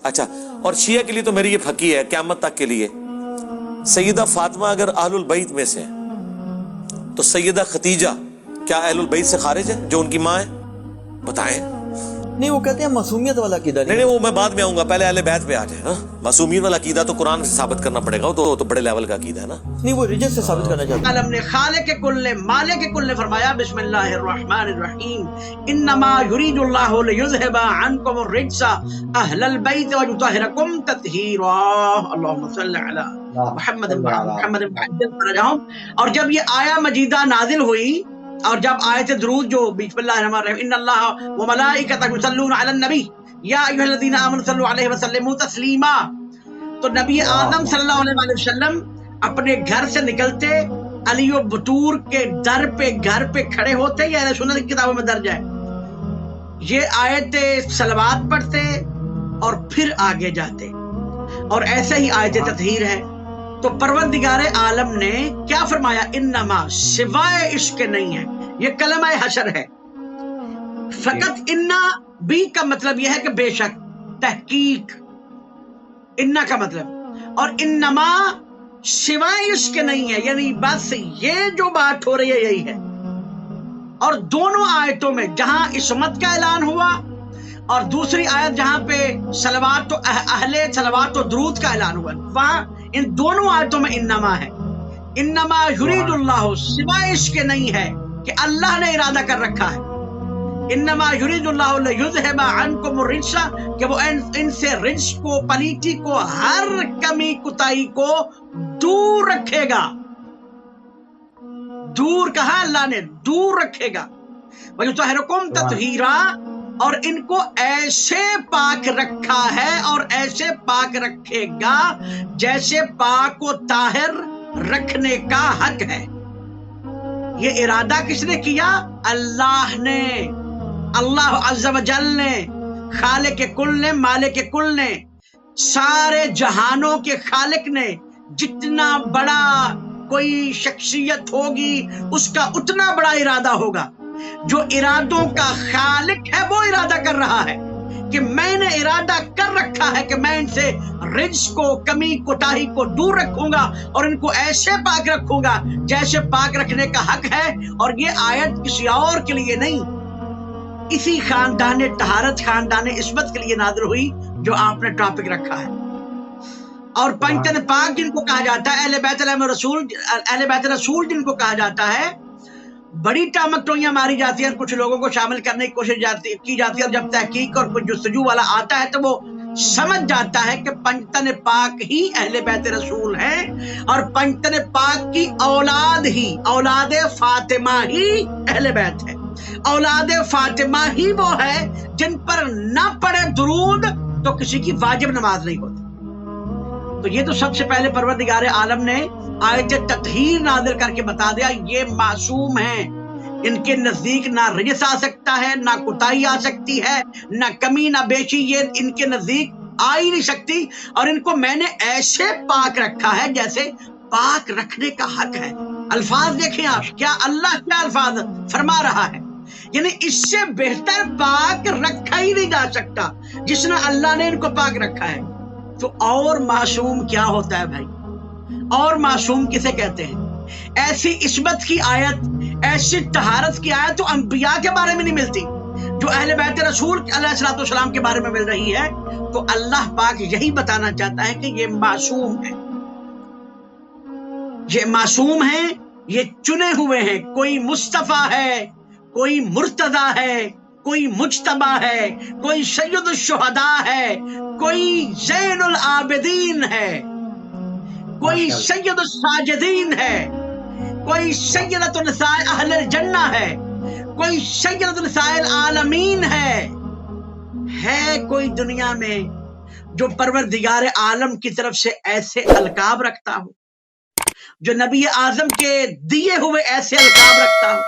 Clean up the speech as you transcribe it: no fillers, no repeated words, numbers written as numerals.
اچھا، اور شیعہ کے لیے تو میری یہ پھکی ہے قیامت تک کے لیے، سیدہ فاطمہ اگر اہل البیت میں سے تو سیدہ ختیجہ کیا اہل البیت سے خارج ہے جو ان کی ماں ہے؟ بتائیں۔ نہیں، وہ کہتے ہیں معصومیت والا عقیدہ نہیں وہ میں بعد میں آؤں گا، پہلے اہل بیت پہ آ جائیں۔ ہاں، معصومیت والا عقیدہ تو قرآن سے ثابت کرنا پڑے گا، وہ تو بڑے لیول کا عقیدہ ہے نا۔ نہیں، وہ رجس سے ثابت کرنا چاہتے ہیں۔ عالم نے خالق کل مالک کل نے فرمایا بسم اللہ الرحمن الرحیم انما یرید اللہ لیذھب عنکم الرجس اہل البیت ویطہرکم تطہیرا۔ اللہم صلی علی محمد محمد فرجہم۔ اور جب یہ آیہ مجیدہ نازل ہوئی اور جب آیت درود جو بسم اللہ الرحمن الرحیم ان اللہ وملائکتہ یصلون علی النبی یا ایھا الذین آمنوا صلوا علیہ وسلموا تسلیما، تو نبی اعظم صلی اللہ علیہ وسلم اپنے گھر سے نکلتے علی و بطور کے گھر پہ کھڑے ہوتے، یا اہل سنت کی کتابوں میں درج ہے، یہ آیت صلوات پڑھتے اور پھر آگے جاتے، اور ایسے ہی آیت تطہیر ہے۔ تو پروردگار عالم نے کیا فرمایا؟ انما، سوائے عشق نہیں ہے، یہ کلمہ حشر ہے۔ فقط انا بھی کا مطلب یہ ہے کہ بے شک، تحقیق، انا کا مطلب، اور انما سوائے عشق نہیں ہے، یعنی بس یہ جو بات ہو رہی ہے یہی ہے۔ اور دونوں آیتوں میں جہاں عصمت کا اعلان ہوا اور دوسری آیت جہاں پہ صلوات اہل صلوات و درود کا اعلان ہوا، وہاں ان دونوں آیتوں میں انما ہے۔ انما یرید اللہ، سوائے عشق نہیں ہے کہ اللہ نے ارادہ کر رکھا ہے، انما یرید اللہ لیذھب عنکم الرجس، کہ وہ ان سے رجس کو، پلیتی کو، ہر کمی کوتاہی کو دور رکھے گا۔ دور کہا اللہ نے، دور رکھے گا۔ وَيُطَہِّرُکُمْ تَطْہِیرًا، اور ان کو ایسے پاک رکھا ہے اور ایسے پاک رکھے گا جیسے پاک و طاہر رکھنے کا حق ہے۔ یہ ارادہ کس نے کیا؟ اللہ نے، اللہ عز و جل نے، خالق کل نے، مالک کل نے، سارے جہانوں کے خالق نے۔ جتنا بڑا کوئی شخصیت ہوگی اس کا اتنا بڑا ارادہ ہوگا۔ جو ارادوں کا خالق ہے وہ ارادہ کر رہا ہے کہ میں نے ارادہ کر رکھا ہے کہ میں ان سے رجس کو، کمی کوتاہی کو دور رکھوں گا اور ان کو ایسے پاک رکھوں گا جیسے پاک رکھنے کا حق ہے۔ اور یہ آیت کسی اور کے لیے نہیں، اسی خاندان طہارت، خاندان عصمت کے لیے نازل ہوئی جو آپ نے ٹاپک رکھا ہے۔ اور پنجتن پاک جن کو کہا جاتا ہے، اہل بیت رسول، اہل بیت رسول جن کو کہا جاتا ہے، بڑی ٹامکٹوئیاں ماری جاتی ہیں، کچھ لوگوں کو شامل کرنے کی کوشش کی جاتی ہے، اور جب تحقیق اور کچھ جستجو والا آتا ہے تو وہ سمجھ جاتا ہے کہ پنجتن پاک ہی اہل بیت رسول ہیں، اور پنجتن پاک کی اولاد ہی، اولاد فاطمہ ہی اہل بیت ہے۔ اولاد فاطمہ ہی وہ ہے جن پر نہ پڑے درود تو کسی کی واجب نماز نہیں ہوتی۔ تو یہ تو سب سے پہلے پروردگار عالم نے آیت تطہیر نازل کر کے بتا دیا یہ معصوم ہیں، ان کے نزدیک نہ رجس آ سکتا ہے، نہ کوتاہی آ سکتی ہے، نہ کمی نہ بیشی یہ ان کے نزدیک آ ہی نہیں سکتی، اور ان کو میں نے ایسے پاک رکھا ہے جیسے پاک رکھنے کا حق ہے۔ الفاظ دیکھیں آپ، کیا اللہ کیا الفاظ فرما رہا ہے، یعنی اس سے بہتر پاک رکھا ہی نہیں جا سکتا جس نے اللہ نے ان کو پاک رکھا ہے۔ تو اور معصوم کیا ہوتا ہے بھائی؟ اور معصوم کسے کہتے ہیں؟ ایسی عصمت کی آیت، ایسی طہارت کی آیت تو انبیاء کے بارے میں نہیں ملتی، جو اہل بیت رسول علیہ الصلوۃ والسلام کے بارے میں مل رہی ہے۔ تو اللہ پاک یہی بتانا چاہتا ہے کہ یہ معصوم ہے، یہ معصوم ہیں، یہ چنے ہوئے ہیں، کوئی مصطفیٰ ہے، کوئی مرتضیٰ ہے، کوئی مجتبیٰ ہے، کوئی سید الشہداء ہے، کوئی زین العابدین ہے، کوئی سید الساجدین ہے، کوئی سیدۃ نساء اہل الجنہ ہے، کوئی سیدۃ نساء العالمین ہے کوئی دنیا میں جو پروردگار عالم کی طرف سے ایسے القاب رکھتا ہو، جو نبی اعظم کے دیے ہوئے ایسے القاب رکھتا ہو؟